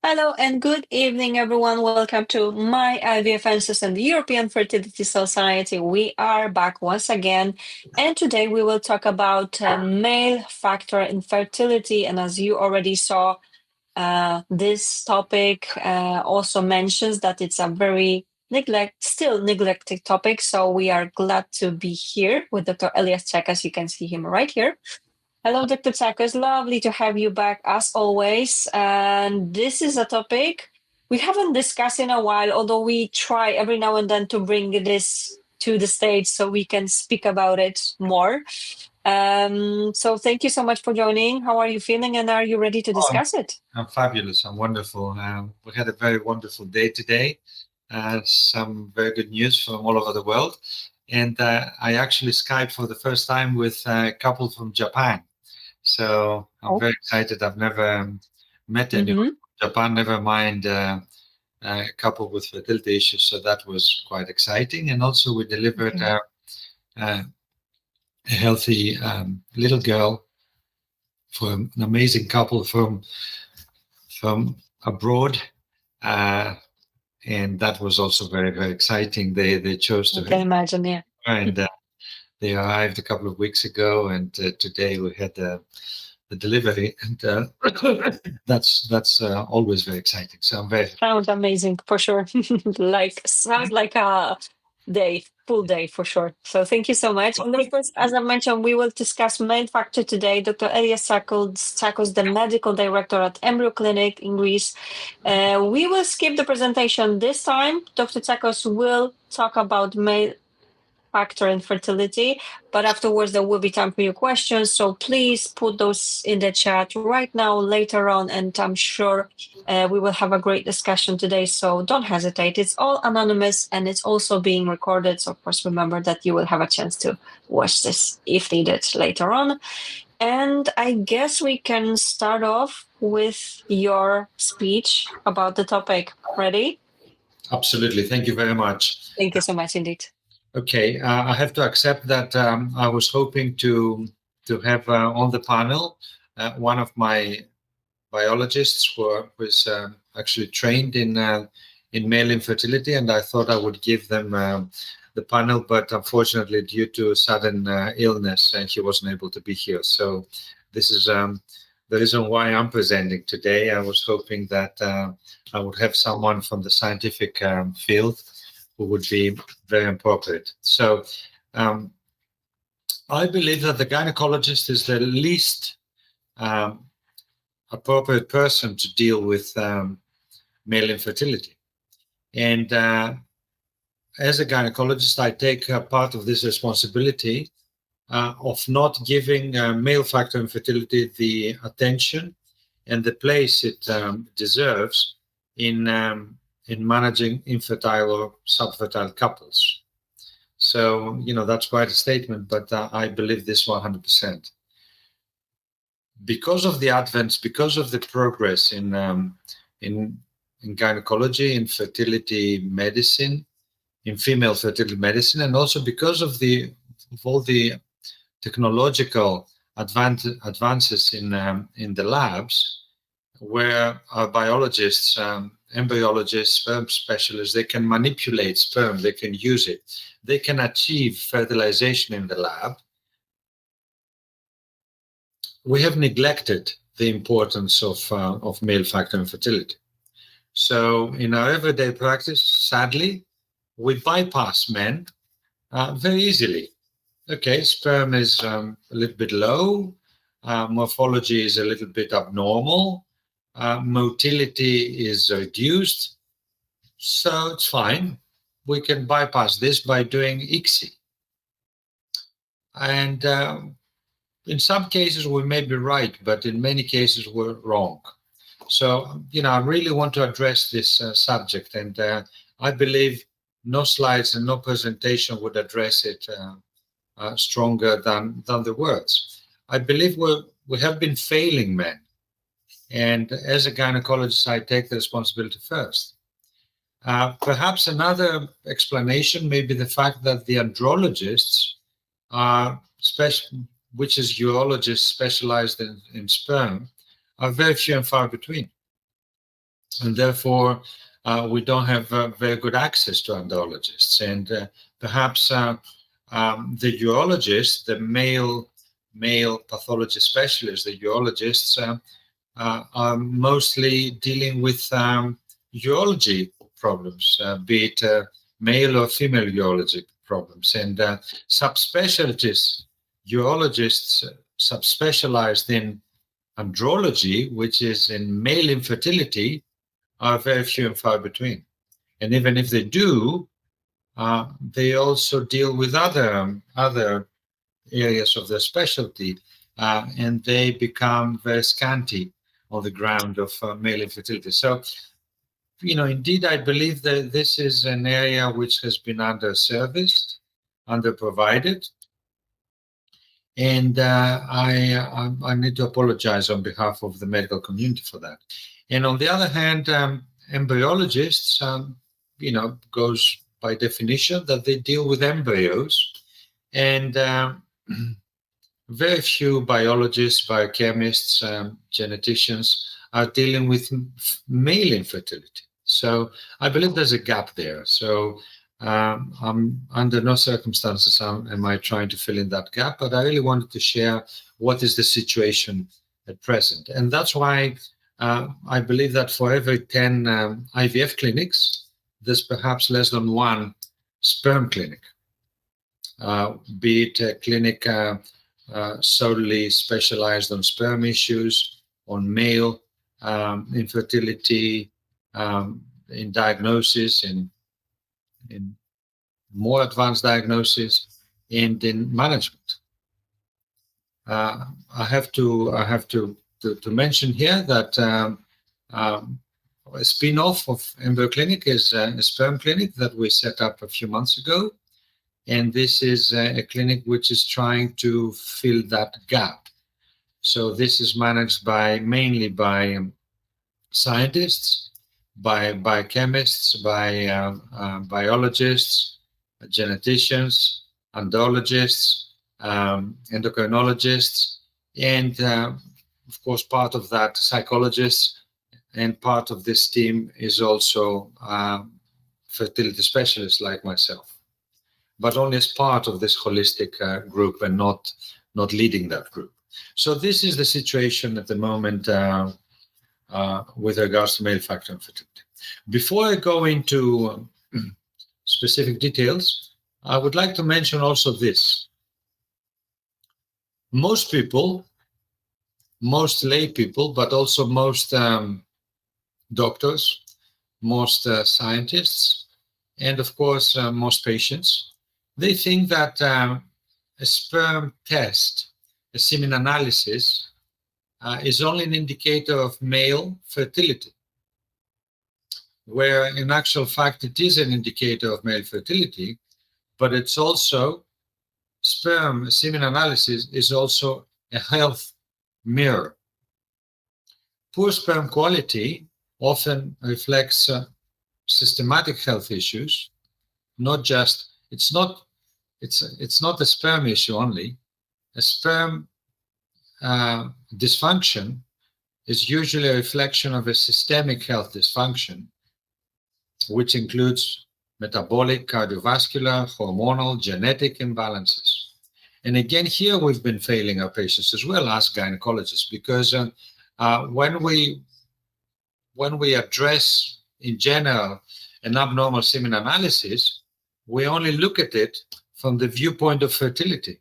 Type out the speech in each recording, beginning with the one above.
Hello and good evening, everyone. Welcome to my IVF&x and the European Fertility Society. We are back once again, and today we will talk about male factor infertility. And as you already saw, this topic also mentions that it's a very still neglected topic. So we are glad to be here with Dr. Elias Tsakos. You can see him right here. Hello, Dr. Tsakos. Lovely to have you back as always. And this is a topic we haven't discussed in a while, although we try every now and then to bring this to the stage so we can speak about it more. So thank you so much for joining. How are you feeling and are you ready to discuss it? I'm fabulous. I'm wonderful. We had a very wonderful day today. Some very good news from all over the world. And I actually Skyped for the first time with a couple from Japan. So I'm very excited. I've never met anyone from Japan, never mind a couple with fertility issues. So that was quite exciting. And also we delivered a healthy little girl for an amazing couple from abroad. And that was also very, very exciting. They chose to. I can imagine, yeah. And they arrived a couple of weeks ago, and today we had the delivery, and that's always very exciting. So I'm very sounds amazing for sure. Sounds like a full day for sure. So thank you so much. And of course, as I mentioned, we will discuss male factor today. Dr. Elias Tsakos, the medical director at Embryoclinic in Greece. We will skip the presentation this time. Dr. Tsakos will talk about male factor infertility, but afterwards there will be time for your questions. So please put those in the chat right now, later on, and I'm sure we will have a great discussion today. So don't hesitate. It's all anonymous and it's also being recorded. So of course, remember that you will have a chance to watch this if needed later on. And I guess we can start off with your speech about the topic. Ready? Absolutely. Thank you very much. Thank you so much indeed. Okay, I have to accept that I was hoping to have on the panel one of my biologists who was actually trained in male infertility, and I thought I would give them the panel, but unfortunately, due to sudden illness, he wasn't able to be here. So this is the reason why I'm presenting today. I was hoping that I would have someone from the scientific field who would be very appropriate. So I believe that the gynecologist is the least appropriate person to deal with male infertility. And as a gynecologist, I take part of this responsibility of not giving male factor infertility the attention and the place it deserves in managing infertile or subfertile couples. So, that's quite a statement, but I believe this 100%. Because of the advance, because of the progress in gynecology, in fertility medicine, in female fertility medicine, and also because of all the technological advances in the labs, where our biologists, embryologists, sperm specialists, they can manipulate sperm, they can use it, they can achieve fertilization in the lab. We have neglected the importance of male factor infertility. So in our everyday practice, sadly, we bypass men very easily. Okay, sperm is a little bit low, morphology is a little bit abnormal, motility is reduced, so it's fine. We can bypass this by doing ICSI. And in some cases, we may be right, but in many cases, we're wrong. So, I really want to address this subject, and I believe no slides and no presentation would address it stronger than the words. I believe we have been failing men. And as a gynecologist, I take the responsibility first. Perhaps another explanation may be the fact that the andrologists are which is urologists specialized in sperm, are very few and far between. and therefore we don't have very good access to andrologists. And perhaps the urologists, the male pathology specialists, the urologists, are mostly dealing with urology problems, be it male or female urology problems. And subspecialties, urologists subspecialized in andrology, which is in male infertility, are very few and far between. And even if they do, they also deal with other areas of their specialty, and they become very scanty on the ground of male infertility. So, indeed, I believe that this is an area which has been underserviced, underprovided, and I need to apologize on behalf of the medical community for that. And on the other hand, embryologists, goes by definition that they deal with embryos, and very few biologists, biochemists, geneticians are dealing with male infertility. So I believe there's a gap there. So I'm under no circumstances am I trying to fill in that gap, but I really wanted to share what is the situation at present. And that's why I believe that for every 10 IVF clinics, there's perhaps less than one sperm clinic, be it a clinic solely specialized on sperm issues, on male infertility, in diagnosis, in more advanced diagnosis, and in management. I have to mention here that a spin-off of Embryoclinic is a sperm clinic that we set up a few months ago. And this is a clinic which is trying to fill that gap. So this is managed mainly by scientists, by biochemists, by biologists, geneticians, andrologists, endocrinologists, and of course part of that psychologists, and part of this team is also fertility specialists like myself, but only as part of this holistic group and not leading that group. So this is the situation at the moment with regards to male factor infertility. Before I go into specific details, I would like to mention also this. Most people, most lay people, but also most doctors, most scientists, and of course most patients, they think that a sperm test, a semen analysis, is only an indicator of male fertility, where in actual fact it is an indicator of male fertility, but it's also semen analysis is also a health mirror. Poor sperm quality often reflects systematic health issues, not just, it's not a sperm issue only. A sperm dysfunction is usually a reflection of a systemic health dysfunction, which includes metabolic, cardiovascular, hormonal, genetic imbalances. And again, here we've been failing our patients as well as gynecologists, because when we address in general an abnormal semen analysis, we only look at it from the viewpoint of fertility,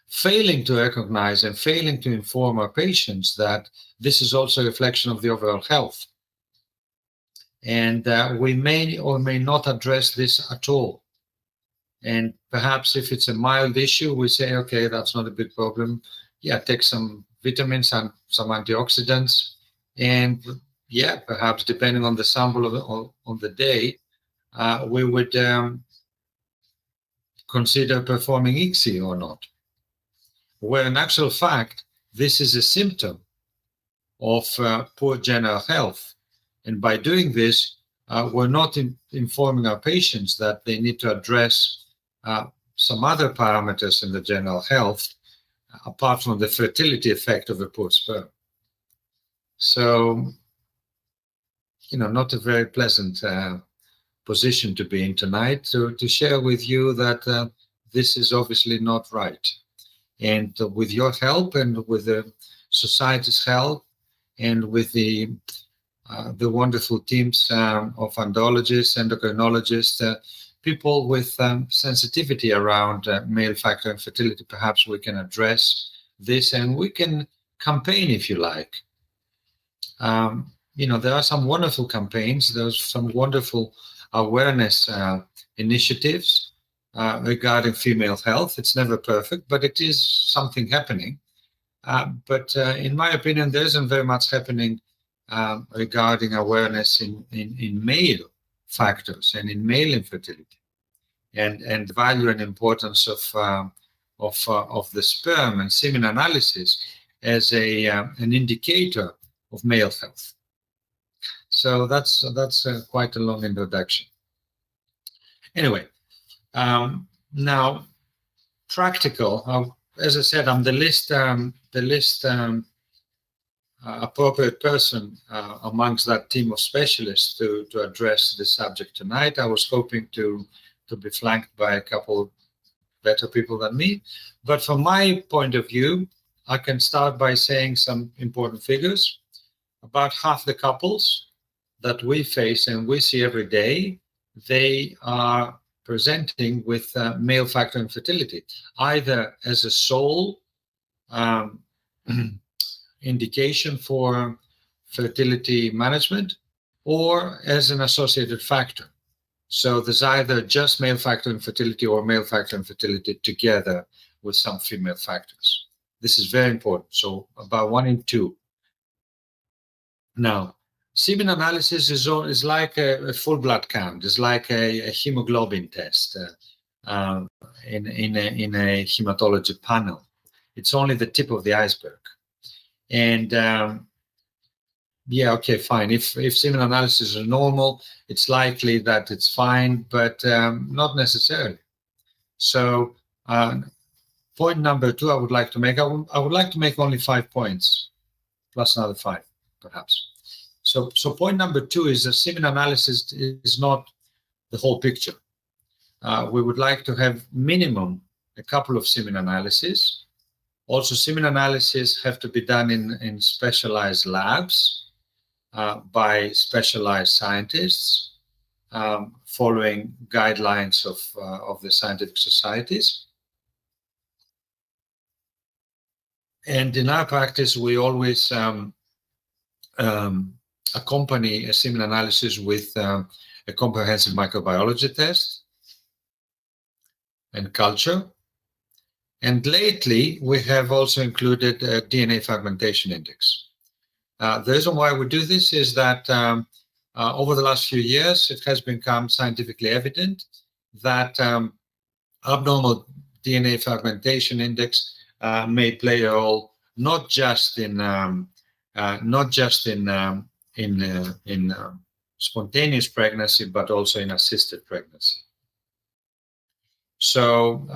failing to recognize and failing to inform our patients that this is also a reflection of the overall health. And we may or may not address this at all. And perhaps if it's a mild issue, we say, okay, that's not a big problem. Yeah, take some vitamins and some antioxidants. And yeah, perhaps depending on the sample on the day, we would consider performing ICSI or not. Where in actual fact, this is a symptom of poor general health. And by doing this, we're not informing our patients that they need to address some other parameters in the general health, apart from the fertility effect of a poor sperm. So not a very pleasant position to be in tonight, to share with you that this is obviously not right. And with your help and with the society's help and with the wonderful teams of andrologists, endocrinologists, people with sensitivity around male factor infertility, perhaps we can address this and we can campaign, if you like. There are some wonderful campaigns. There's some wonderful awareness initiatives regarding female health. It's never perfect, but it is something happening. But in my opinion, there isn't very much happening regarding awareness in male factors and in male infertility, and the value and importance of the sperm and semen analysis as an indicator of male health. So that's quite a long introduction. Anyway, now practical. As I said, I'm the least appropriate person amongst that team of specialists to address this subject tonight. I was hoping to be flanked by a couple better people than me, but from my point of view, I can start by saying some important figures. About half the couples that we face and we see every day, they are presenting with male factor infertility, either as a sole indication for fertility management or as an associated factor. So there's either just male factor infertility or male factor infertility together with some female factors. This is very important. So about 1 in 2. Now, semen analysis is like a full blood count. It's like a hemoglobin test in a hematology panel. It's only the tip of the iceberg. And yeah, okay, fine. If semen analysis is normal, it's likely that it's fine, but not necessarily. So point number 2 I would like to make, I would like to make only 5 points, plus another 5, perhaps. So point number 2 is that semen analysis is not the whole picture. We would like to have minimum a couple of semen analyses. Also, semen analysis have to be done in specialized labs by specialized scientists, following guidelines of the scientific societies. And in our practice, we always accompany a semen analysis with a comprehensive microbiology test and culture. And lately, we have also included a DNA fragmentation index. The reason why we do this is that over the last few years, it has become scientifically evident that abnormal DNA fragmentation index may play a role not just in spontaneous pregnancy, but also in assisted pregnancy. So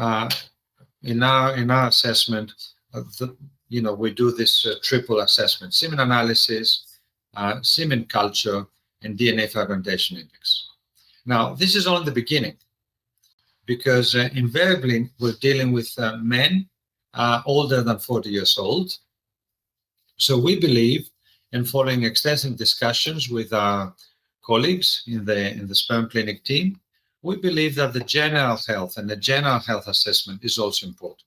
in our assessment, we do this triple assessment: semen analysis, semen culture, and DNA fragmentation index. Now, this is only the beginning, because invariably we're dealing with men older than 40 years old. So we believe, and following extensive discussions with our colleagues in the Sperm Clinic team, we believe that the general health and the general health assessment is also important.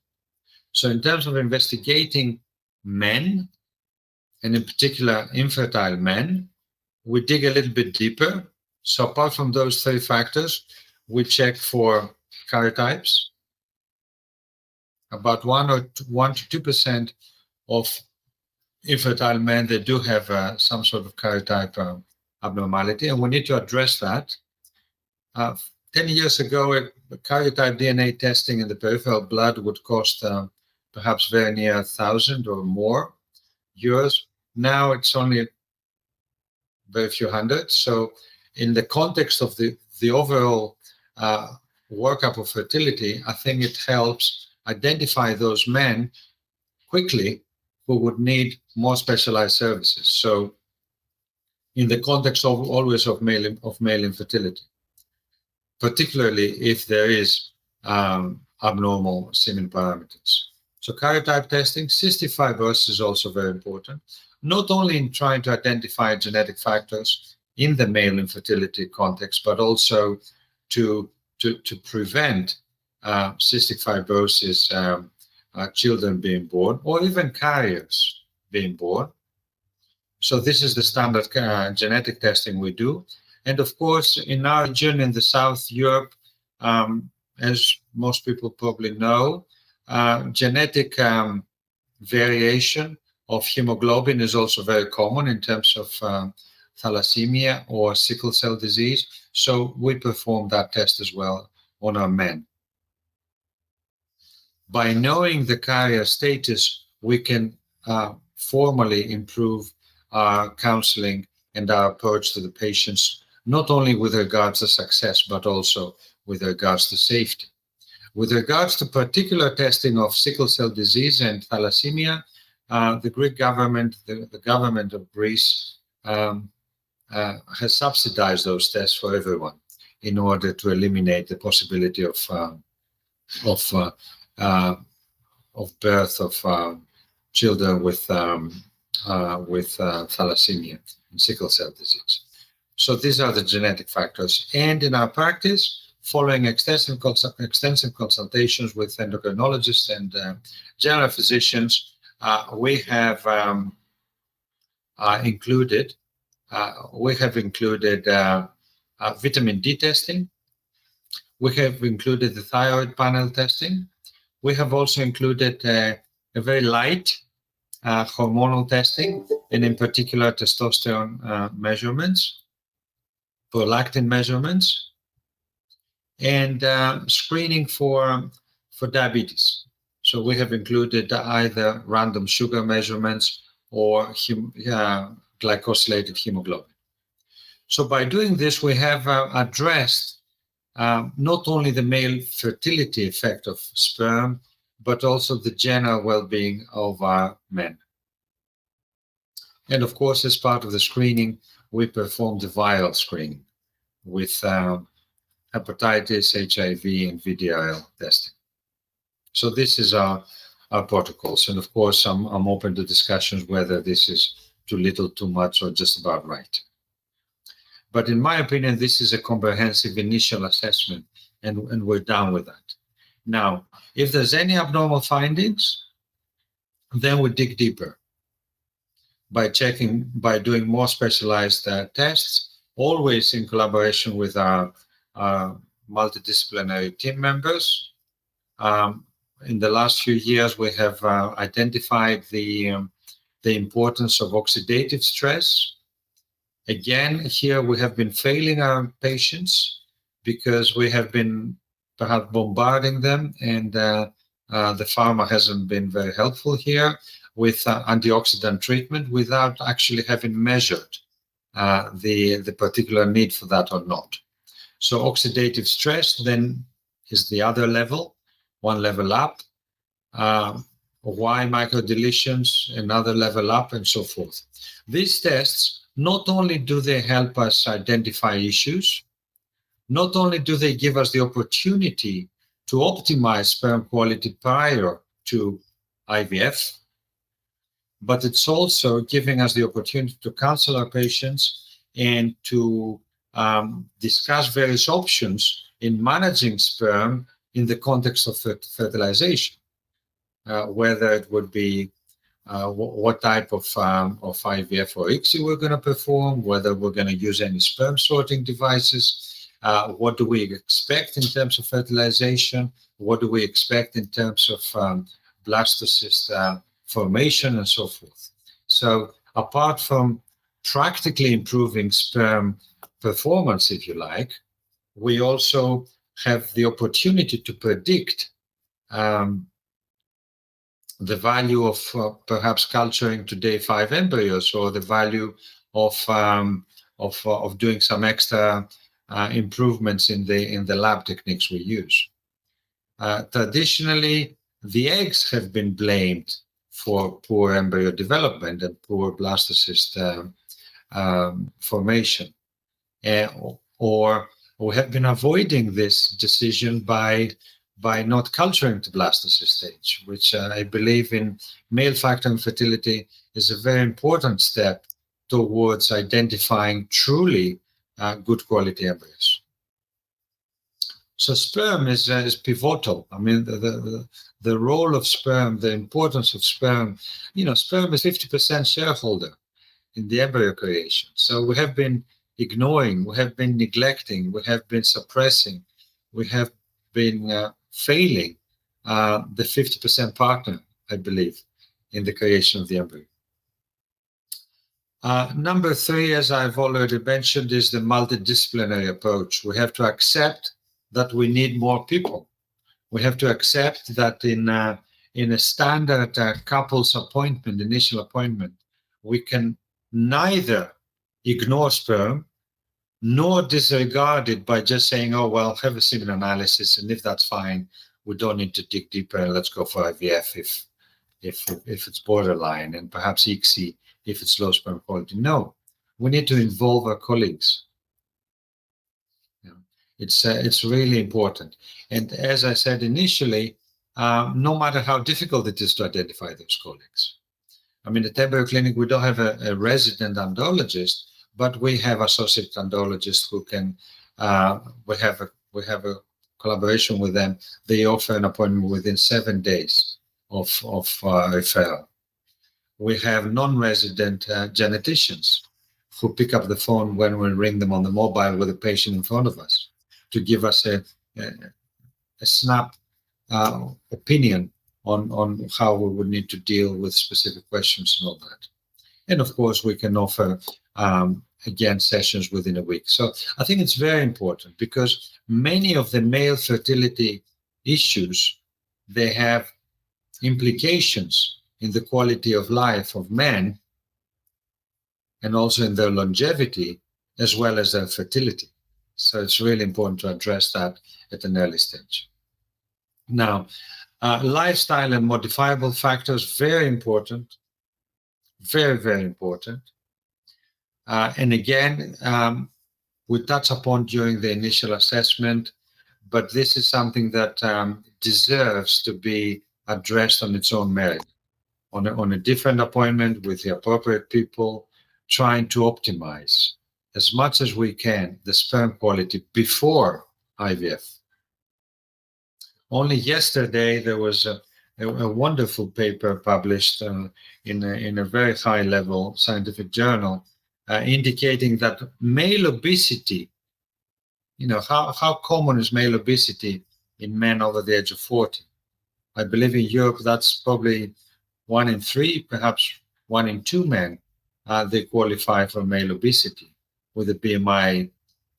So in terms of investigating men, and in particular infertile men, we dig a little bit deeper. So apart from those 3 factors, we check for karyotypes. About 1 to 2% of infertile men, they do have some sort of karyotype abnormality, and we need to address that. 10 years ago, karyotype DNA testing in the peripheral blood would cost perhaps very near 1,000 or more euros. Now it's only very few hundred. So in the context of the overall workup of fertility, I think it helps identify those men quickly who would need more specialized services. So, in the context of always of male infertility, particularly if there is abnormal semen parameters. So karyotype testing, cystic fibrosis is also very important, not only in trying to identify genetic factors in the male infertility context, but also to prevent cystic fibrosis, children being born, or even carriers being born. So this is the standard genetic testing we do. And of course, in our region in the South Europe, as most people probably know, genetic variation of hemoglobin is also very common in terms of thalassemia or sickle cell disease. So we perform that test as well on our men. By knowing the carrier status, we can formally improve our counseling and our approach to the patients, not only with regards to success, but also with regards to safety. With regards to particular testing of sickle cell disease and thalassemia, the Greek government, the government of Greece, has subsidized those tests for everyone in order to eliminate the possibility of birth of children with thalassemia and sickle cell disease. So these are the genetic factors. And in our practice, following extensive consultations with endocrinologists and general physicians, we have included vitamin D testing. We have included the thyroid panel testing. We have also included a very light hormonal testing, and in particular testosterone measurements, prolactin measurements, and screening for diabetes. So we have included either random sugar measurements or glycosylated hemoglobin. So by doing this, we have addressed not only the male fertility effect of sperm, but also the general well-being of our men. And of course, as part of the screening, we perform the viral screening with hepatitis, HIV, and VDRL testing. So this is our protocols. And of course, I'm open to discussions whether this is too little, too much, or just about right. But in my opinion, this is a comprehensive initial assessment, and we're done with that. Now, if there's any abnormal findings, then we dig deeper by doing more specialized tests, always in collaboration with our multidisciplinary team members. In the last few years, we have identified the importance of oxidative stress. Again, here we have been failing our patients because we have been perhaps bombarding them, and the pharma hasn't been very helpful here with antioxidant treatment without actually having measured the particular need for that or not. So oxidative stress then is the other level, one level up, Y microdeletions, another level up, and so forth. These tests, not only do they help us identify issues, not only do they give us the opportunity to optimize sperm quality prior to IVF, but it's also giving us the opportunity to counsel our patients and to discuss various options in managing sperm in the context of fertilization, whether it would be what type of IVF or ICSI we're going to perform, whether we're going to use any sperm sorting devices, what do we expect in terms of fertilization, what do we expect in terms of blastocyst formation, and so forth. So apart from practically improving sperm performance, if you like, we also have the opportunity to predict the value of perhaps culturing to day 5 embryos, or the value of doing some extra improvements in the lab techniques we use. Traditionally, the eggs have been blamed for poor embryo development and poor blastocyst formation. Or we have been avoiding this decision by not culturing the blastocyst stage, which I believe in male factor infertility is a very important step towards identifying truly good quality embryos. So sperm is pivotal. I mean, the role of sperm, the importance of sperm, sperm is 50% shareholder in the embryo creation. So we have been ignoring, we have been neglecting, we have been suppressing, we have been failing the 50% partner, I believe, in the creation of the embryo. Number 3, as I've already mentioned, is the multidisciplinary approach. We have to accept that we need more people. We have to accept that in a standard couples appointment, initial appointment, we can neither ignore sperm nor disregard it by just saying, oh, well, have a semen analysis, and if that's fine, we don't need to dig deeper, and let's go for IVF if it's borderline, and perhaps ICSI if it's low sperm quality. No, we need to involve our colleagues. It's really important. And as I said initially, no matter how difficult it is to identify those colleagues. I mean, at Embryo we don't have a resident andrologist, but we have associate andrologists who can, we have a collaboration with them. They offer an appointment within 7 days of referral. We have non-resident geneticians who pick up the phone when we ring them on the mobile with a patient in front of us to give us a snap opinion on how we would need to deal with specific questions and all that. And of course, we can offer, again, sessions within a week. So I think it's very important because many of the male fertility issues, they have implications in the quality of life of men and also in their longevity as well as their fertility. So it's really important to address that at an early stage. Now, lifestyle and modifiable factors, very important, very, very important. And again, we touch upon during the initial assessment, but this is something that deserves to be addressed on its own merit, on a different appointment with the appropriate people, trying to optimize as much as we can the sperm quality before IVF. Only yesterday, there was a wonderful paper published in a very high-level scientific journal indicating that male obesity, how common is male obesity in men over the age of 40? I believe in Europe, that's probably 1 in 3, perhaps 1 in 2 men, they qualify for male obesity with a BMI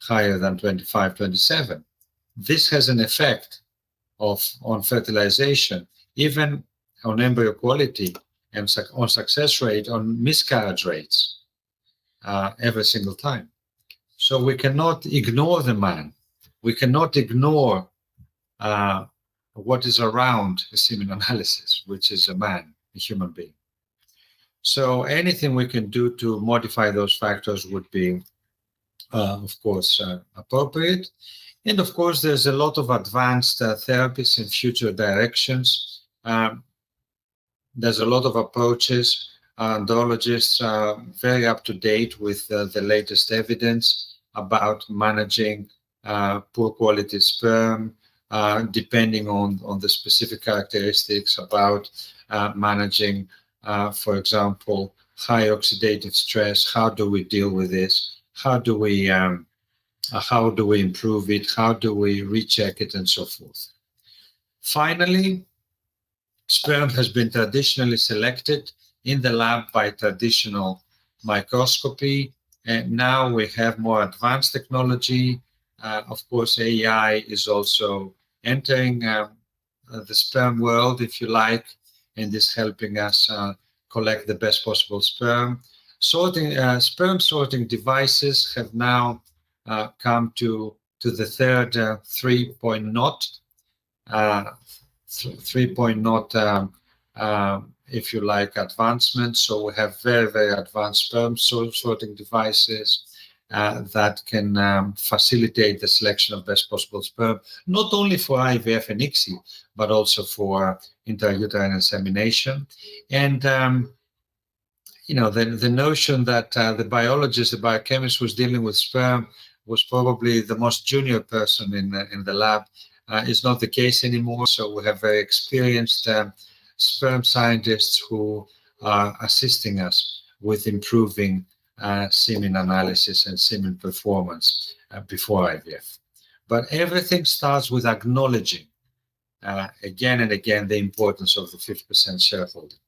higher than 25, 27. This has an effect on fertilization, even on embryo quality and on success rate, on miscarriage rates every single time. So we cannot ignore the man. We cannot ignore what is around a semen analysis, which is a man, a human being. So anything we can do to modify those factors would be, of course, appropriate. And of course, there's a lot of advanced therapies in future directions. There's a lot of approaches. Andrologists are very up to date with the latest evidence about managing poor quality sperm, depending on the specific characteristics about managing, for example, high oxidative stress. How do we deal with this? How do we improve it? How do we recheck it, and so forth? Finally, sperm has been traditionally selected in the lab by traditional microscopy, and now we have more advanced technology. Of course, AI is also entering the sperm world, if you like, and is helping us collect the best possible sperm. Sperm sorting devices have now come to the third 3.0 if you like, advancements. So we have very, very advanced sperm sorting devices that can facilitate the selection of best possible sperm, not only for IVF and ICSI, but also for intrauterine insemination. And the notion that the biologist, the biochemist was dealing with sperm was probably the most junior person in the lab is not the case anymore. So we have very experienced sperm scientists who are assisting us with improving semen analysis and semen performance before IVF. But everything starts with acknowledging again and again the importance of the 50% shareholding.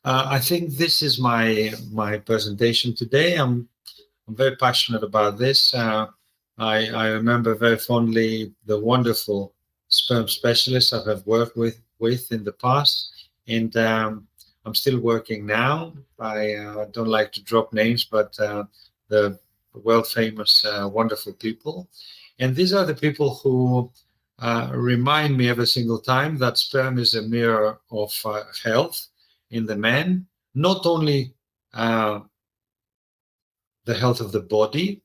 I think this is my presentation today. I'm very passionate about this. I remember very fondly the wonderful sperm specialists I have worked with in the past, and I'm still working now. I don't like to drop names, but the world-famous, wonderful people. And these are the people who remind me every single time that sperm is a mirror of health in the man, not only the health of the body,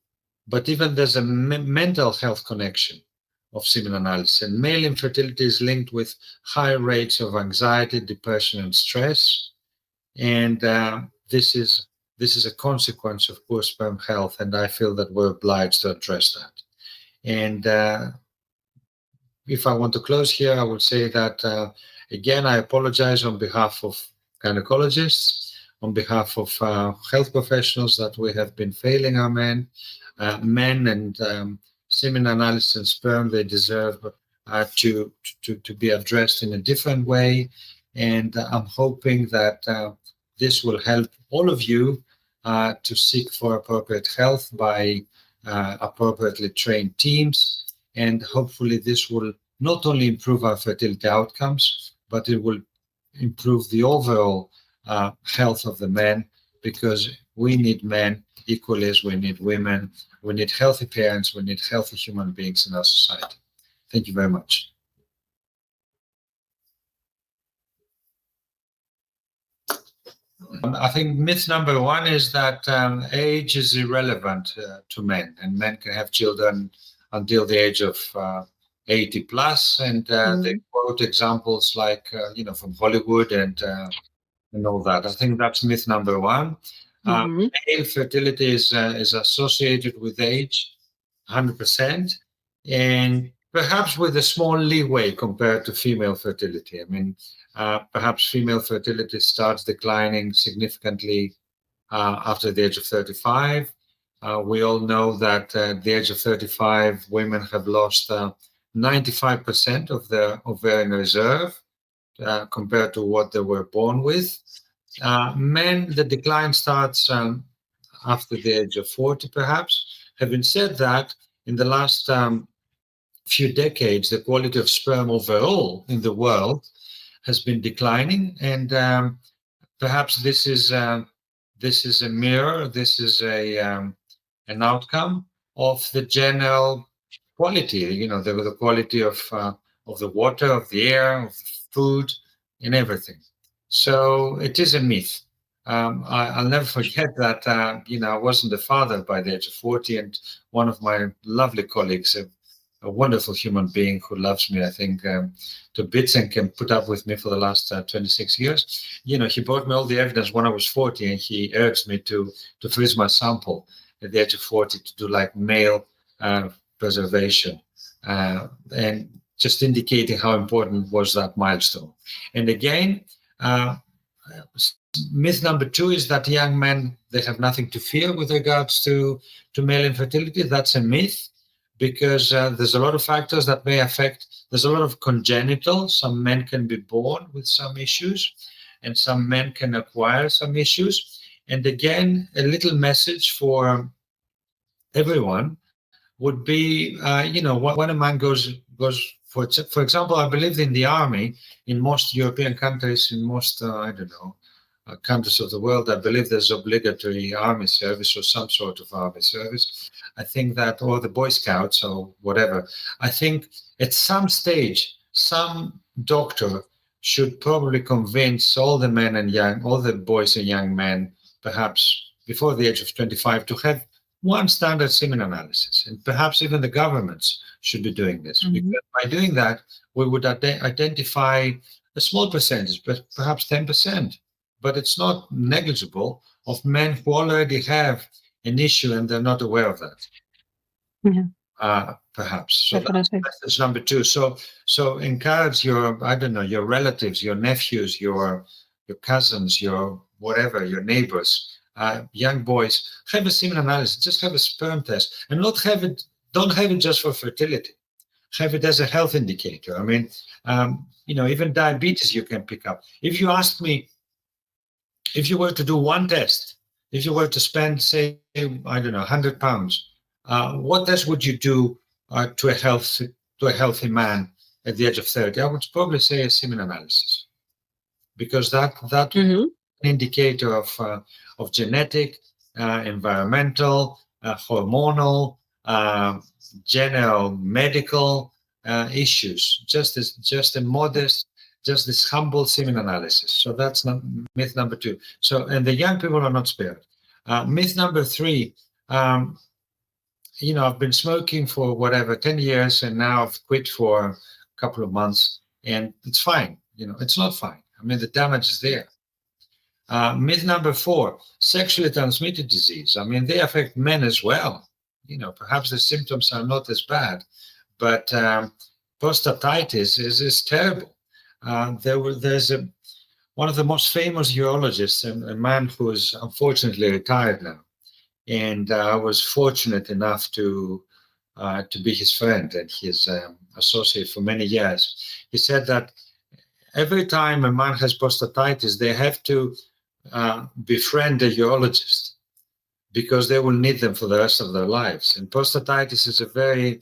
but even there's a mental health connection of semen analysis. And male infertility is linked with high rates of anxiety, depression, and stress. And this is a consequence of poor sperm health, and I feel that we're obliged to address that. And if I want to close here, I would say that, again, I apologize on behalf of gynecologists, on behalf of health professionals, that we have been failing our men and semen analysis and sperm, they deserve to be addressed in a different way. And I'm hoping that this will help all of you to seek for appropriate health by appropriately trained teams. And hopefully this will not only improve our fertility outcomes, but it will improve the overall health of the men, because we need men equally as we need women. We need healthy parents. We need healthy human beings in our society. Thank you very much. I think myth number one is that age is irrelevant to men, and men can have children until the age of 80 plus. And they quote examples like, from Hollywood and all that. I think that's myth number one. Male fertility is associated with age, 100%, and perhaps with a small leeway compared to female fertility. I mean, perhaps female fertility starts declining significantly after the age of 35. We all know that at the age of 35, women have lost 95% of their ovarian reserve compared to what they were born with. Men, the decline starts after the age of 40, perhaps. Having said that, in the last few decades, the quality of sperm overall in the world has been declining, and perhaps this is a mirror. This is an outcome of the general quality. The quality of the water, of the air, of the food, and everything. So it is a myth. I'll never forget that. I wasn't a father by the age of 40, and one of my lovely colleagues, a wonderful human being who loves me, I think, to bits and can put up with me for the last 26 years. He brought me all the evidence when I was 40, and he urged me to freeze my sample at the age of 40 to do like male preservation, and just indicating how important was that milestone. And again, myth number two is that young men, they have nothing to fear with regards to male infertility. That's a myth, because there's a lot of factors that may affect. There's a lot of congenital. Some men can be born with some issues, and some men can acquire some issues. And again, a little message for everyone would be, when a man goes for example, I believe in the army, in most European countries, in most, countries of the world, I believe there's obligatory army service or some sort of army service. I think that, or the Boy Scouts or whatever. I think at some stage, some doctor should probably convince all the boys and young men, perhaps before the age of 25, to have one standard semen analysis. And perhaps even the governments should be doing this. Because by doing that, we would identify a small percentage, but perhaps 10%, but it's not negligible, of men who already have an issue and they're not aware of that. Perhaps. So that's message number 2. So encourage your relatives, your nephews, your cousins, your whatever, your neighbors, young boys, have a semen analysis. Just have a sperm test, and don't have it just for fertility. Have it as a health indicator. I mean, even diabetes you can pick up. If you ask me, if you were to do one test, if you were to spend, say, £100, what test would you do to a healthy man at the age of 30? I would probably say a semen analysis, because that an indicator of genetic, environmental, hormonal, general medical issues. Just this humble semen analysis. So that's myth number 2. So, and the young people are not spared. Myth number 3. I've been smoking for 10 years, and now I've quit for a couple of months, and it's fine. It's not fine. I mean, the damage is there. Myth number 4, sexually transmitted disease. I mean, they affect men as well. Perhaps the symptoms are not as bad, but prostatitis is terrible. There's one of the most famous urologists, a man who is unfortunately retired now. And I was fortunate enough to be his friend and his associate for many years. He said that every time a man has prostatitis, they have to befriend a urologist, because they will need them for the rest of their lives. And prostatitis is a very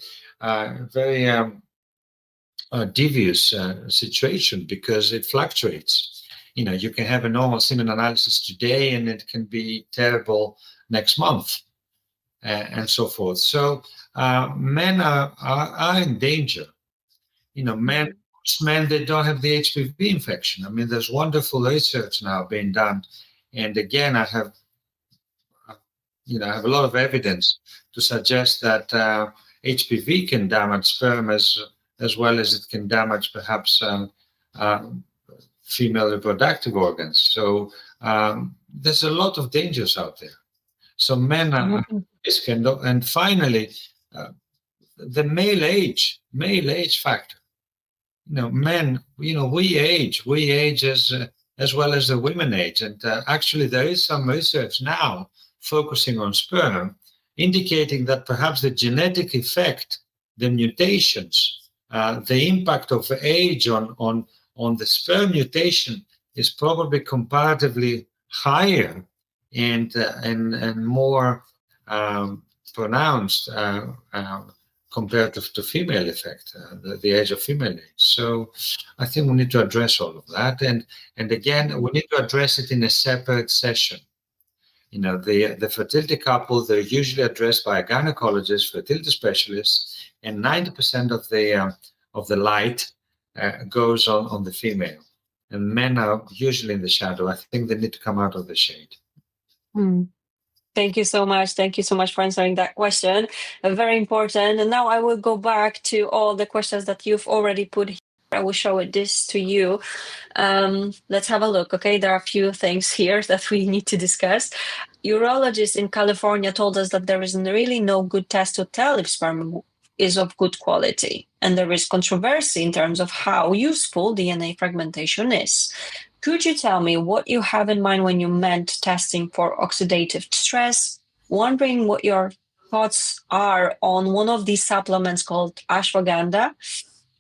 devious situation, because it fluctuates. You can have a normal semen analysis today, and it can be terrible next month, and so forth. So men are in danger. Men, they don't have the HPV infection. I mean, there's wonderful research now being done, and again, I have a lot of evidence to suggest that HPV can damage sperm as well as it can damage perhaps female reproductive organs. So there's a lot of dangers out there. So men are and finally, the male age factor. Men, we age as well as the women age. And actually there is some research now focusing on sperm, indicating that perhaps the genetic effect, the mutations, the impact of age on the sperm mutation is probably comparatively higher and more pronounced compared to female effect, the age of female age. So I think we need to address all of that. And again, we need to address it in a separate session. The fertility couple, they're usually addressed by a gynecologist, fertility specialist, and 90% of the light goes on the female. And men are usually in the shadow. I think they need to come out of the shade. Thank you so much. Thank you so much for answering that question. Very important. And now I will go back to all the questions that you've already put here. I will show this to you. Let's have a look. Okay, there are a few things here that we need to discuss. Urologists in California told us that there is really no good test to tell if sperm is of good quality, and there is controversy in terms of how useful DNA fragmentation is. Could you tell me what you have in mind when you meant testing for oxidative stress? Wondering what your thoughts are on one of these supplements called ashwagandha.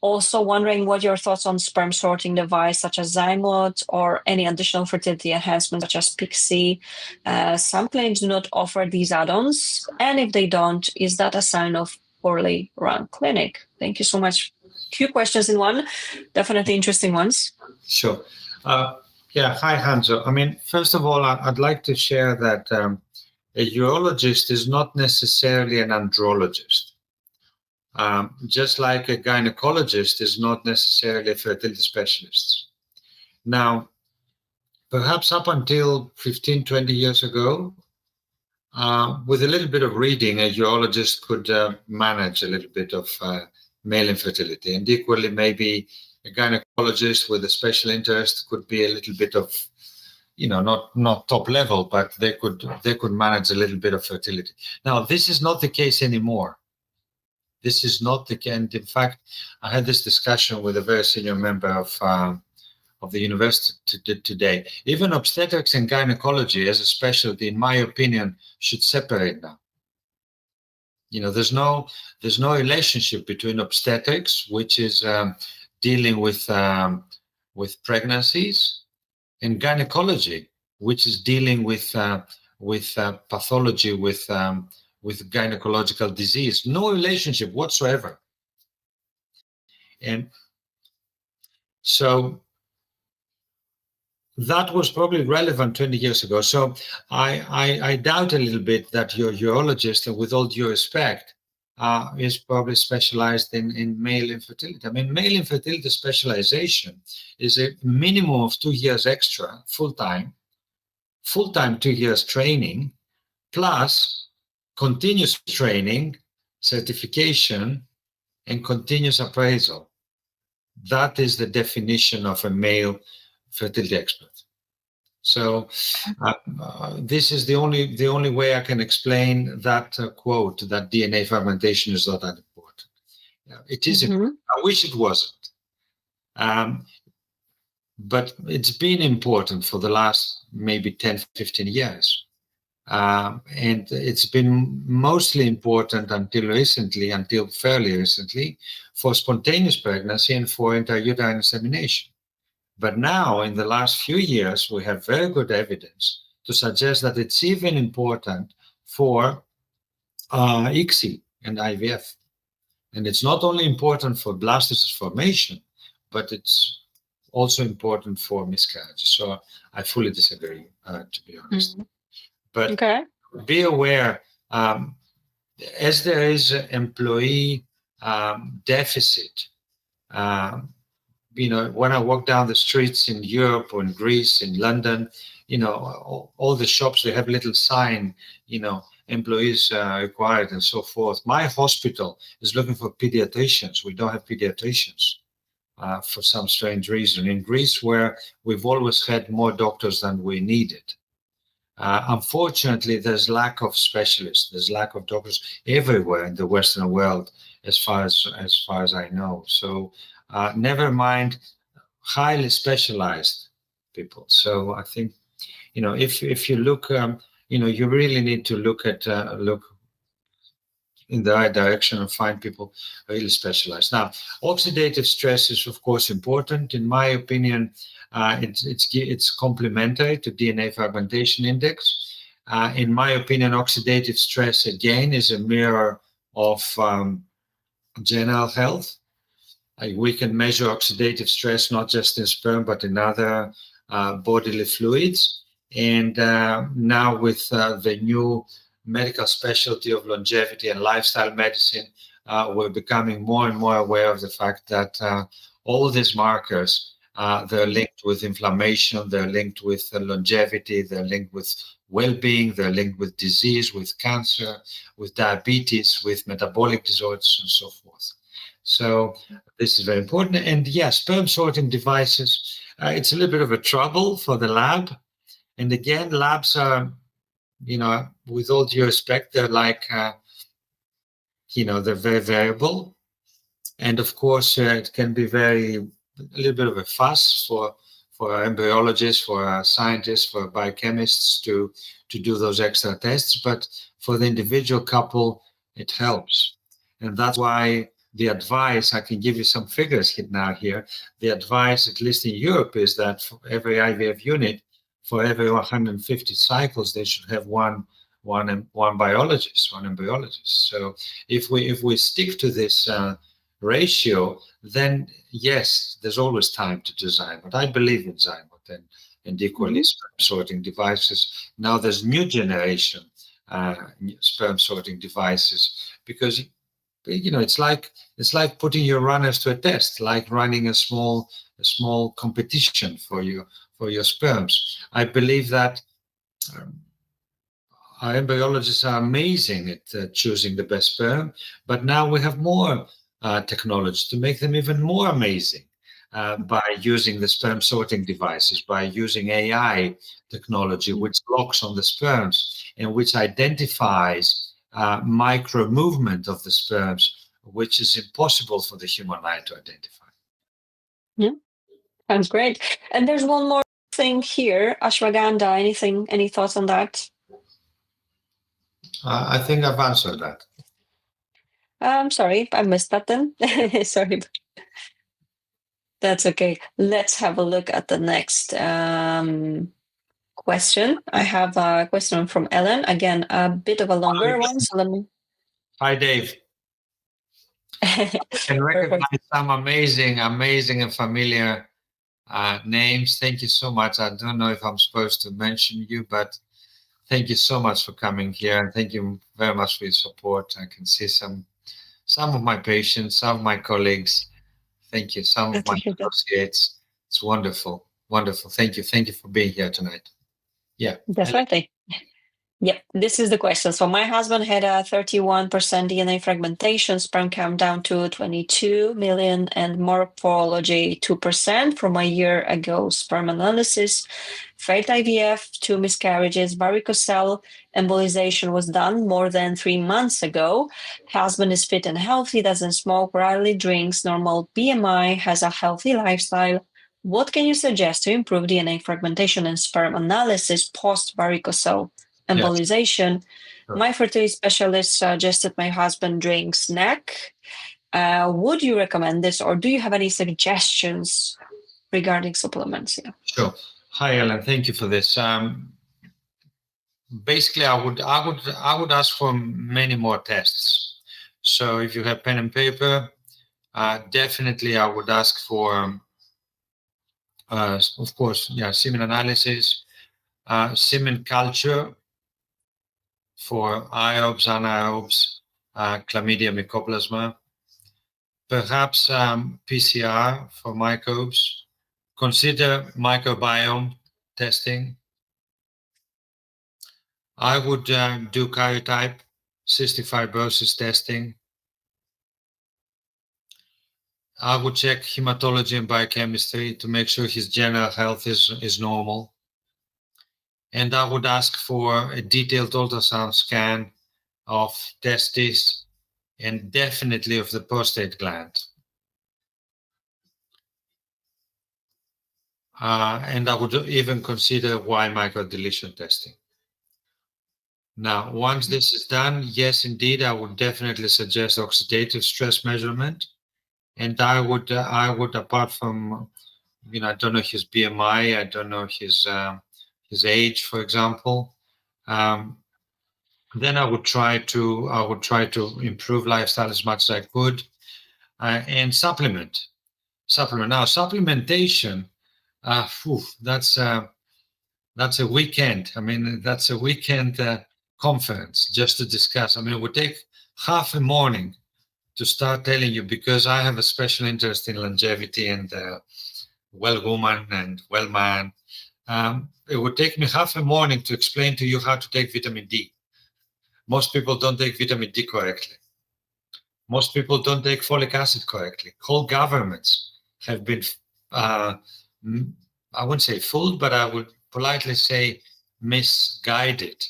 Also wondering what your thoughts on sperm sorting device such as Zymote or any additional fertility enhancements such as Pixie. Some clinics do not offer these add-ons, and if they don't, is that a sign of poorly run clinic? Thank you so much. Few questions in one, definitely interesting ones. Sure. Hi, Hanzo. I mean, first of all, I'd like to share that a urologist is not necessarily an andrologist. Just like a gynecologist is not necessarily a fertility specialist. Now, perhaps up until 15, 20 years ago, with a little bit of reading, a urologist could manage a little bit of male infertility. And equally, maybe a gynecologist with a special interest could be a little bit of, not top level, but they could manage a little bit of fertility. Now, this is not the case anymore. This is not the case. And in fact, I had this discussion with a very senior member of the university today. Even obstetrics and gynecology as a specialty, in my opinion, should separate now. There's no relationship between obstetrics, which is dealing with pregnancies, and gynecology, which is dealing with pathology, with gynecological disease. No relationship whatsoever. And so that was probably relevant 20 years ago. So I doubt a little bit that your urologist, and with all due respect, is probably specialized in male infertility. I mean, male infertility specialization is a minimum of 2 years extra, full-time 2 years training, plus continuous training, certification, and continuous appraisal. That is the definition of a male fertility expert. So this is the only way I can explain that quote, that DNA fragmentation is not that important. It is. Mm-hmm. I wish it wasn't. But it's been important for the last maybe 10, 15 years. And it's been mostly important until fairly recently, for spontaneous pregnancy and for intrauterine insemination. But now, in the last few years, we have very good evidence to suggest that it's even important for ICSI and IVF. And it's not only important for blastocyst formation, but it's also important for miscarriages. So I fully disagree, to be honest. Mm-hmm. But okay. Be aware, as there is an employee deficit, when I walk down the streets in Europe or in Greece, in London, all the shops, they have little sign, employees required and so forth. My hospital is looking for pediatricians. We don't have pediatricians for some strange reason. In Greece, where we've always had more doctors than we needed. Unfortunately, there's lack of specialists. There's lack of doctors everywhere in the Western world, as far as I know. So never mind highly specialized people. So I think, if you look, you really need to look in the right direction and find people really specialized. Now, oxidative stress is, of course, important. In my opinion, it's complementary to DNA fragmentation index. In my opinion, oxidative stress, again, is a mirror of general health. We can measure oxidative stress not just in sperm, but in other bodily fluids. And now with the new medical specialty of longevity and lifestyle medicine, we're becoming more and more aware of the fact that all these markers, they're linked with inflammation, they're linked with longevity, they're linked with well-being, they're linked with disease, with cancer, with diabetes, with metabolic disorders, and so forth. So this is very important. And yes, sperm sorting devices, it's a little bit of a trouble for the lab. And again, labs are, with all due respect, they're like, they're very variable. And of course, it can be a little bit of a fuss for embryologists, for scientists, for biochemists to do those extra tests. But for the individual couple, it helps. And that's why the advice, I can give you some figures now here. The advice, at least in Europe, is that for every IVF unit, for every 150 cycles, they should have one biologist, one embryologist. So if we stick to this ratio, then yes, there's always time to do Zymote. I believe in Zymote and equally sperm sorting devices. Now there's new generation sperm sorting devices, because it's like putting your runners to a test, like running a small small competition for your sperms. I believe that our embryologists are amazing at choosing the best sperm, but now we have more technology to make them even more amazing by using the sperm sorting devices, by using AI technology, which locks on the sperms and which identifies micro movement of the sperms, which is impossible for the human eye to identify. Yeah, sounds great. And there's one more thing here, ashwagandha. Any thoughts on that? I think I've answered that. I'm sorry, I missed that then. Sorry. That's okay. Let's have a look at the next question. I have a question from Ellen. Again, a bit of a longer one. So let me. Hi, Dave. I can recognize some amazing and familiar names. Thank you so much. I don't know if I'm supposed to mention you, but thank you so much for coming here, and thank you very much for your support. I can see some of my patients, some of my colleagues. Thank you. Some of my associates. It's wonderful. Wonderful. Thank you. Thank you for being here tonight. Yeah. Definitely. Yep, this is the question. So my husband had a 31% DNA fragmentation, sperm count down to 22 million, and morphology 2% from a year ago. Sperm analysis, failed IVF, 2 miscarriages, varicocele embolization was done more than 3 months ago. Husband is fit and healthy, doesn't smoke, rarely drinks, normal BMI, has a healthy lifestyle. What can you suggest to improve DNA fragmentation and sperm analysis post-varicocele embolization? Yes. Sure. My fertility specialist suggested my husband drinks NEC. Would you recommend this, or do you have any suggestions regarding supplements? Yeah. Sure. Hi, Ellen. Thank you for this. Basically, I would ask for many more tests. So if you have pen and paper, definitely I would ask for, of course, semen analysis, semen culture for iobes, anaerobes, chlamydia, mycoplasma, perhaps PCR for microbes. Consider microbiome testing. I would do karyotype, cystic fibrosis testing. I would check hematology and biochemistry to make sure his general health is normal. And I would ask for a detailed ultrasound scan of testes and definitely of the prostate gland. And I would even consider Y microdeletion testing. Now, once this is done, yes, indeed, I would definitely suggest oxidative stress measurement. And I would, apart from, I don't know his BMI, I don't know his age, for example. Then I would try to improve lifestyle as much as I could, and supplement. Now, supplementation, that's a weekend. I mean, that's a weekend conference just to discuss. I mean, it would take half a morning to start telling you, because I have a special interest in longevity and well woman and well man. It would take me half a morning to explain to you how to take vitamin D. Most people don't take vitamin D correctly. Most people don't take folic acid correctly. Whole governments have been, I wouldn't say fooled, but I would politely say misguided.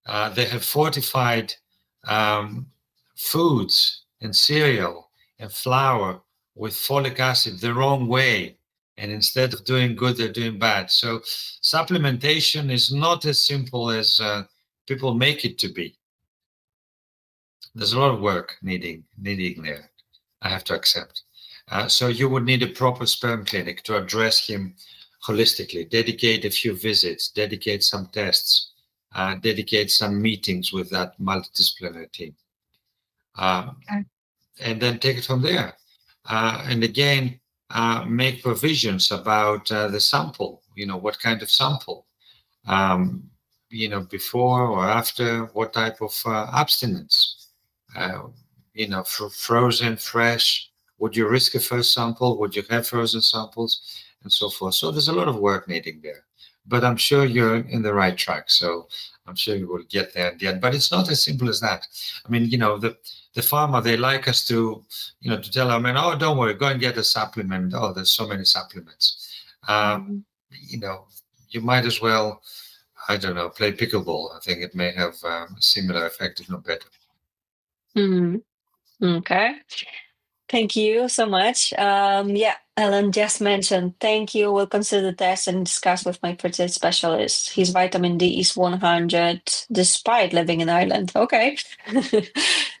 They have fortified foods and cereal and flour with folic acid the wrong way. And instead of doing good, they're doing bad. So supplementation is not as simple as people make it to be. There's a lot of work needing there, I have to accept. So you would need a proper sperm clinic to address him holistically, dedicate a few visits, dedicate some tests, dedicate some meetings with that multidisciplinary team. Okay. And then take it from there. And again, make provisions about the sample, what kind of sample, before or after, what type of abstinence, frozen, fresh, Would you risk a first sample? Would you have frozen samples? And so forth. So there's a lot of work needing there. But I'm sure you're in the right track. So I'm sure you will get there in the end. But it's not as simple as that. I mean, the pharma, they like us to, to tell them, oh, don't worry, go and get a supplement. Oh, there's so many supplements. You might as well, I don't know, play pickleball. I think it may have a similar effect, if not better. Okay. Thank you so much. Ellen just mentioned, thank you. We'll consider the test and discuss with my fertility specialist. His vitamin D is 100 despite living in Ireland. Okay.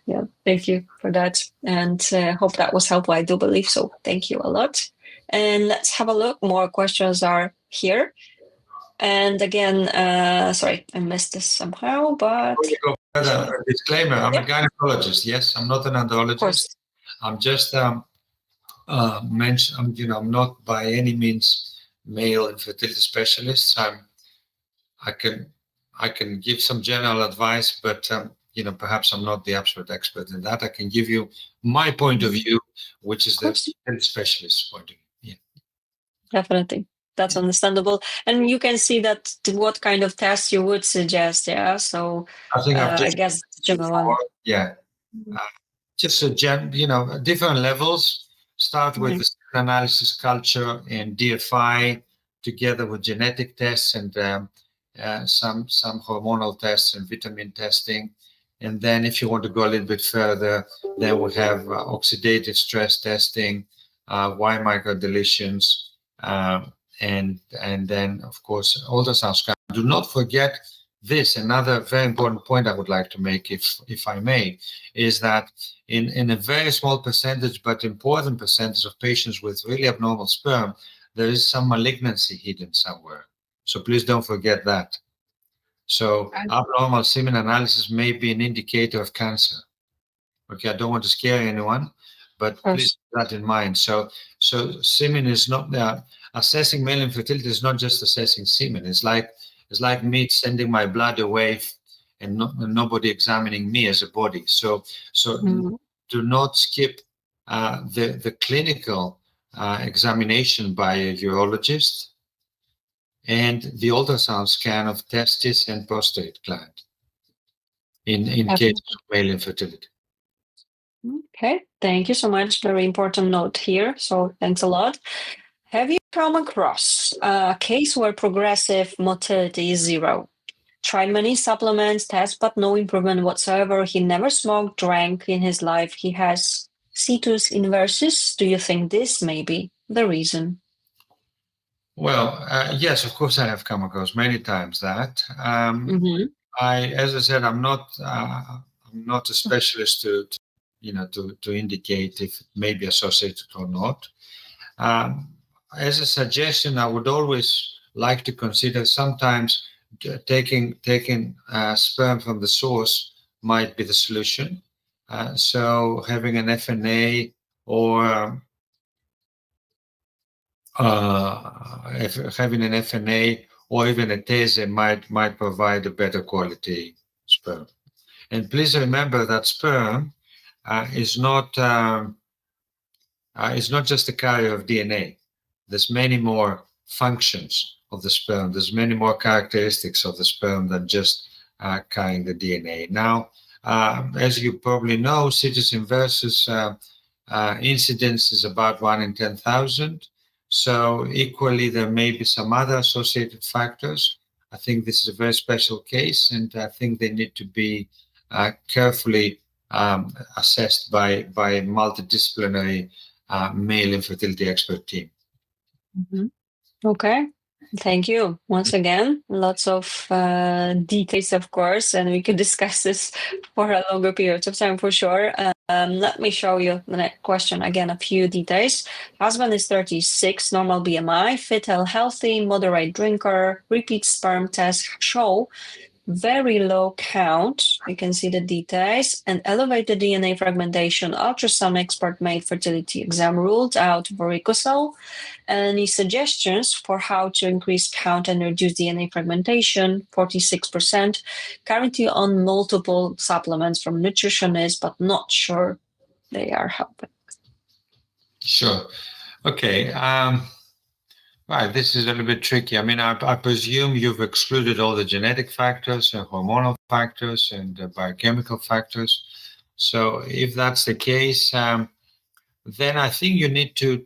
Yeah, thank you for that. And hope that was helpful. I do believe so. Thank you a lot. And let's have a look. More questions are here. And again, sorry, I missed this somehow, but... A disclaimer, I'm a gynecologist. Yes, I'm not an andrologist. I'm just I'm not by any means male infertility specialist. I can give some general advice, but perhaps I'm not the absolute expert in that. I can give you my point of view, which is the specialist's point of view. Yeah. Definitely. That's understandable. And you can see that what kind of test you would suggest. Yeah. So I think I guess general. Yeah. Just different levels. Start with the analysis culture and DFI together with genetic tests and some hormonal tests and vitamin testing. And then if you want to go a little bit further, then we have oxidative stress testing, Y microdeletions, and then, of course, ultrasound scan. Do not forget this. Another very important point I would like to make, if I may, is that in a very small percentage, but important percentage of patients with really abnormal sperm, there is some malignancy hidden somewhere. So please don't forget that. So abnormal semen analysis may be an indicator of cancer. Okay, I don't want to scare anyone, but please keep that in mind. So semen is not assessing male infertility is not just assessing semen. It's like me sending my blood away and nobody examining me as a body. So do not skip the clinical examination by a urologist and the ultrasound scan of testis and prostate gland in case of male infertility. Okay, thank you so much. Very important note here. So thanks a lot. Have you come across a case where progressive motility is 0? Tried many supplements, tests, but no improvement whatsoever. He never smoked, drank in his life. He has situs inversus. Do you think this may be the reason? Well, yes, of course, I have come across many times that. As I said, I'm not a specialist to indicate if it may be associated or not. As a suggestion, I would always like to consider sometimes taking sperm from the source might be the solution. So having an FNA or having an FNA or even a TESE might provide a better quality sperm. And please remember that sperm is not just a carrier of DNA. There's many more functions of the sperm. There's many more characteristics of the sperm than just carrying the DNA. Now, as you probably know, situs inversus incidence is about 1 in 10,000. So equally, there may be some other associated factors. I think this is a very special case, and I think they need to be carefully assessed by a multidisciplinary male infertility expert team. Okay, thank you once again. Lots of details, of course, and we could discuss this for a longer period of time for sure. Let me show you the next question. Again, a few details. Husband is 36, normal BMI, fit, healthy, moderate drinker, repeat sperm test show very low count. You can see the details and elevated DNA fragmentation. Ultrasound expert made fertility exam ruled out varicocele. Any suggestions for how to increase count and reduce DNA fragmentation? 46%. Currently on multiple supplements from nutritionists, but not sure they are helping. Sure. Okay. Right. This is a little bit tricky. I mean, I presume you've excluded all the genetic factors and hormonal factors and biochemical factors. So if that's the case, then I think you need to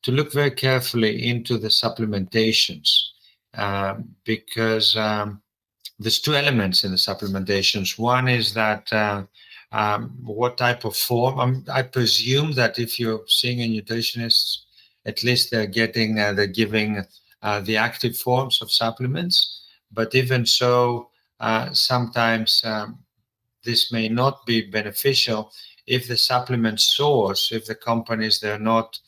look very carefully into the supplementations, because there's two elements in the supplementations. One is that what type of form. I presume that if you're seeing a nutritionist, at least they're giving the active forms of supplements. But even so, sometimes this may not be beneficial if the supplement source, if the companies, they're not,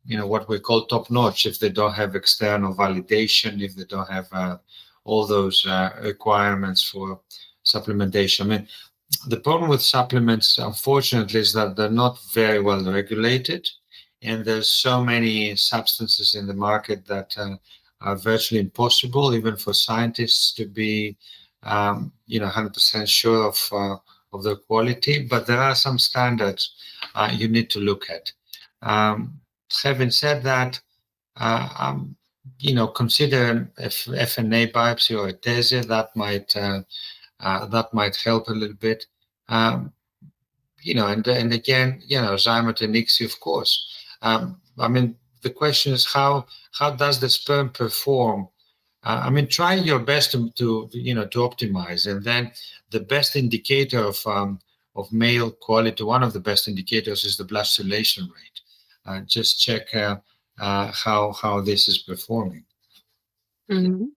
what we call top notch, if they don't have external validation, if they don't have all those requirements for supplementation. I mean, the problem with supplements, unfortunately, is that they're not very well regulated, and there's so many substances in the market that are virtually impossible, even for scientists to be, 100% sure of the quality. But there are some standards you need to look at. Having said that, consider FNA biopsy or a TESE. That might help a little bit. And again, Zymet and ICSI, of course. I mean, the question is how does the sperm perform? I mean, try your best to optimize, and then the best indicator of male quality, one of the best indicators, is the blastulation rate. Just check how this is performing. Mhm.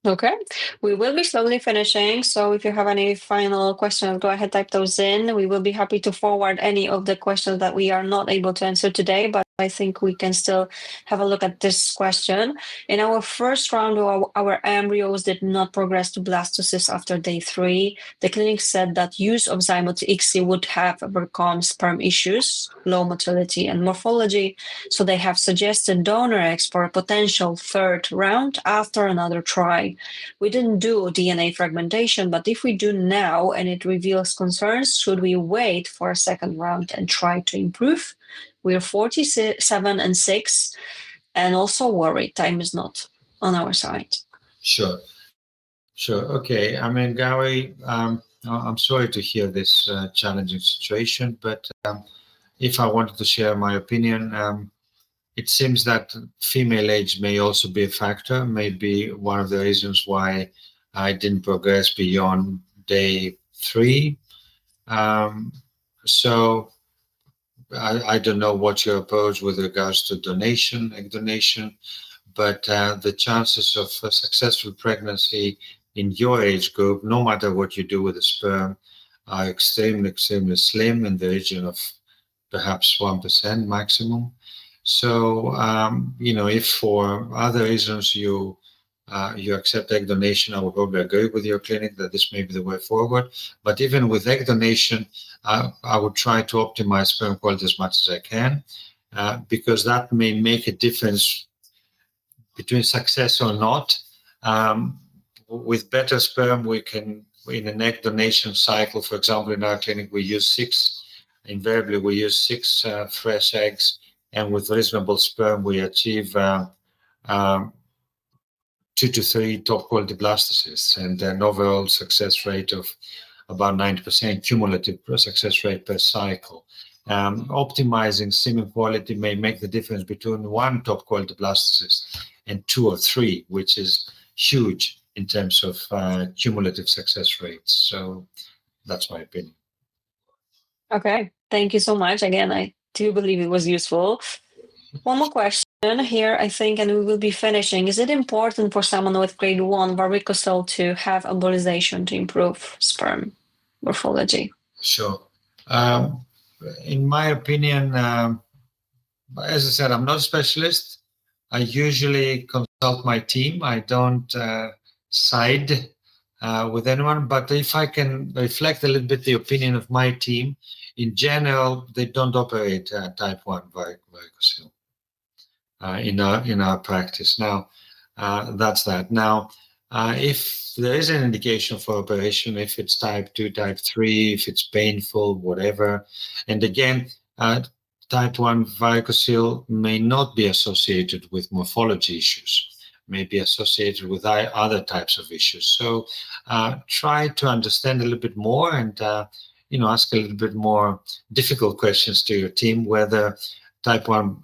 Okay, we will be slowly finishing. So if you have any final questions, go ahead, type those in. We will be happy to forward any of the questions that we are not able to answer today, but I think we can still have a look at this question. In our first round, our embryos did not progress to blastocyst after day 3. The clinic said that use of Zymet ICSI would have overcome sperm issues, low motility, and morphology. So they have suggested donor eggs for a potential third round after another try. We didn't do DNA fragmentation, but if we do now and it reveals concerns, should we wait for a second round and try to improve? We're 47 and 6 and also worried. Time is not on our side. Sure. Okay. I mean, Gary, I'm sorry to hear this challenging situation, but if I wanted to share my opinion, it seems that female age may also be a factor, maybe one of the reasons why I didn't progress beyond day 3. So I don't know what your approach with regards to egg donation, but the chances of a successful pregnancy in your age group, no matter what you do with the sperm, are extremely, extremely slim, in the region of perhaps 1% maximum. So, if for other reasons you accept egg donation, I would probably agree with your clinic that this may be the way forward. But even with egg donation, I would try to optimize sperm quality as much as I can, because that may make a difference between success or not. With better sperm, we can, in an egg donation cycle, for example, in our clinic, invariably we use 6 fresh eggs, and with reasonable sperm, we achieve 2 to 3 top quality blastocysts and an overall success rate of about 90% cumulative success rate per cycle. Optimizing semen quality may make the difference between 1 top quality blastocyst and 2 or 3, which is huge in terms of cumulative success rates. So that's my opinion. Okay, thank you so much. Again, I do believe it was useful. One more question here, I think, and we will be finishing. Is it important for someone with grade 1 varicocele to have embolization to improve sperm morphology? Sure. In my opinion, as I said, I'm not a specialist. I usually consult my team. I don't side with anyone, but if I can reflect a little bit the opinion of my team, in general, they don't operate type 1 varicocele in our practice. Now, that's that. Now, if there is an indication for operation, if it's type 2, type 3, if it's painful, whatever, and again, type 1 varicocele may not be associated with morphology issues, may be associated with other types of issues. So try to understand a little bit more and ask a little bit more difficult questions to your team, whether type 1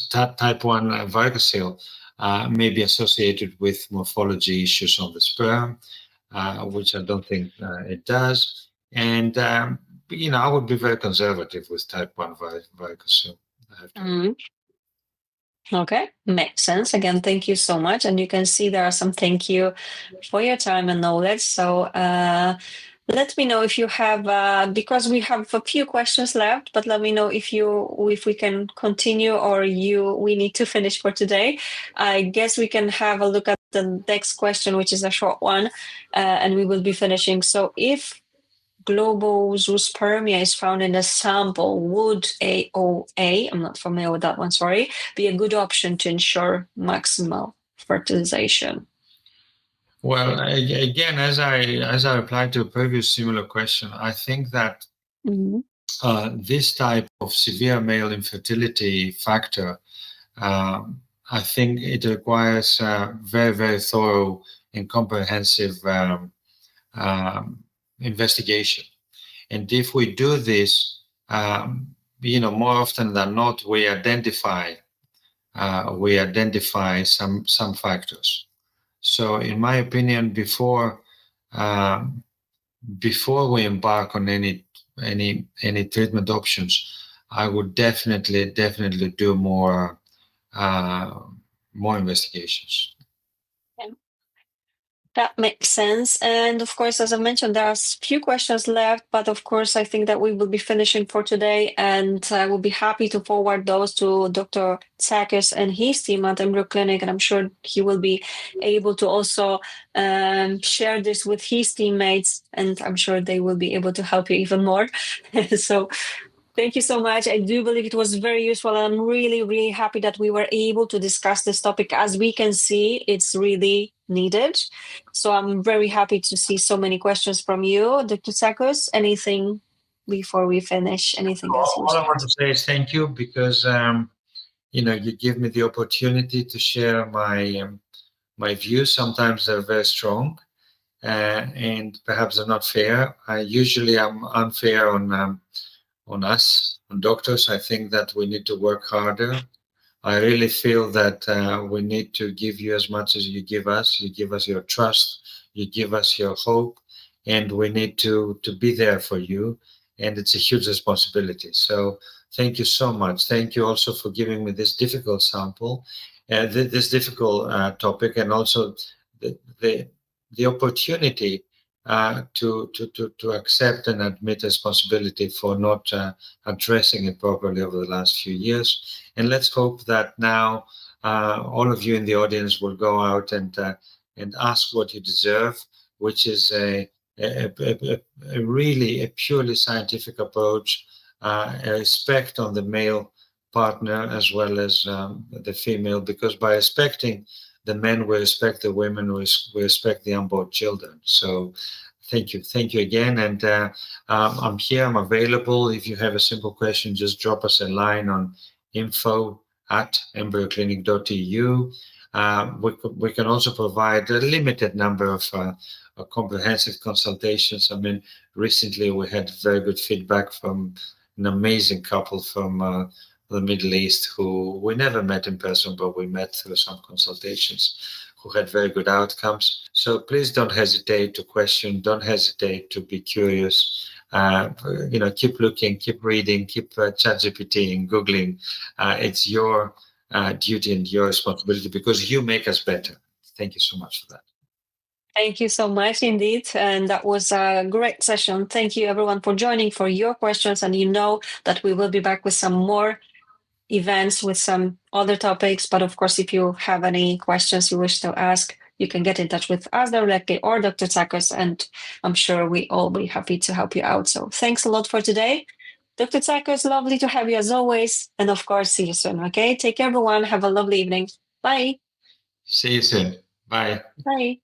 type 1 varicocele may be associated with morphology issues on the sperm, which I don't think it does. And I would be very conservative with type 1 varicocele. Okay, makes sense. Again, thank you so much. And you can see there are some thank you for your time and knowledge. So let me know if you have, because we have a few questions left, but let me know if we can continue or we need to finish for today. I guess we can have a look at the next question, which is a short one, and we will be finishing. So if global zoospermia is found in a sample, would AOA, I'm not familiar with that one, sorry, be a good option to ensure maximal fertilization? Well, again, as I replied to a previous similar question, I think that this type of severe male infertility factor, I think it requires very, very thorough and comprehensive investigation. And if we do this, more often than not, we identify some factors. So, in my opinion, before we embark on any treatment options, I would definitely do more investigations. That makes sense. And of course, as I mentioned, there are a few questions left, but of course, I think that we will be finishing for today, and I will be happy to forward those to Dr. Tsakos and his team at Embryoclinic, and I'm sure he will be able to also share this with his teammates, and I'm sure they will be able to help you even more. So thank you so much. I do believe it was very useful. I'm really, really happy that we were able to discuss this topic. As we can see, it's really needed. So I'm very happy to see so many questions from you, Dr. Tsakos. Anything before we finish? Anything else? All I want to say is thank you, because you give me the opportunity to share my views. Sometimes they're very strong, and perhaps they're not fair. Usually I'm unfair on us, on doctors. I think that we need to work harder. I really feel that we need to give you as much as you give us. You give us your trust, you give us your hope, and we need to be there for you. And it's a huge responsibility. So thank you so much. Thank you also for giving me this difficult sample, this difficult topic, and also the opportunity to accept and admit responsibility for not addressing it properly over the last few years. And let's hope that now all of you in the audience will go out and ask what you deserve, which is a really purely scientific approach, a respect on the male partner as well as the female, because by respecting the men, we respect the women, we respect the unborn children. So thank you again. And I'm here, I'm available. If you have a simple question, just drop us a line on info@embryoclinic.eu. We can also provide a limited number of comprehensive consultations. I mean, recently we had very good feedback from an amazing couple from the Middle East who we never met in person, but we met through some consultations, who had very good outcomes. So please don't hesitate to question, don't hesitate to be curious. Keep looking, keep reading, keep ChatGPT and Googling. It's your duty and your responsibility, because you make us better. Thank you so much for that. Thank you so much indeed. And that was a great session. Thank you everyone for joining, for your questions. And you know that we will be back with some more events with some other topics. But of course, if you have any questions you wish to ask, you can get in touch with us directly or Dr. Tsakos, and I'm sure we all be happy to help you out. So thanks a lot for today. Dr. Tsakos, lovely to have you as always. And of course, see you soon. Okay, take care everyone. Have a lovely evening. Bye. See you soon. Bye. Bye.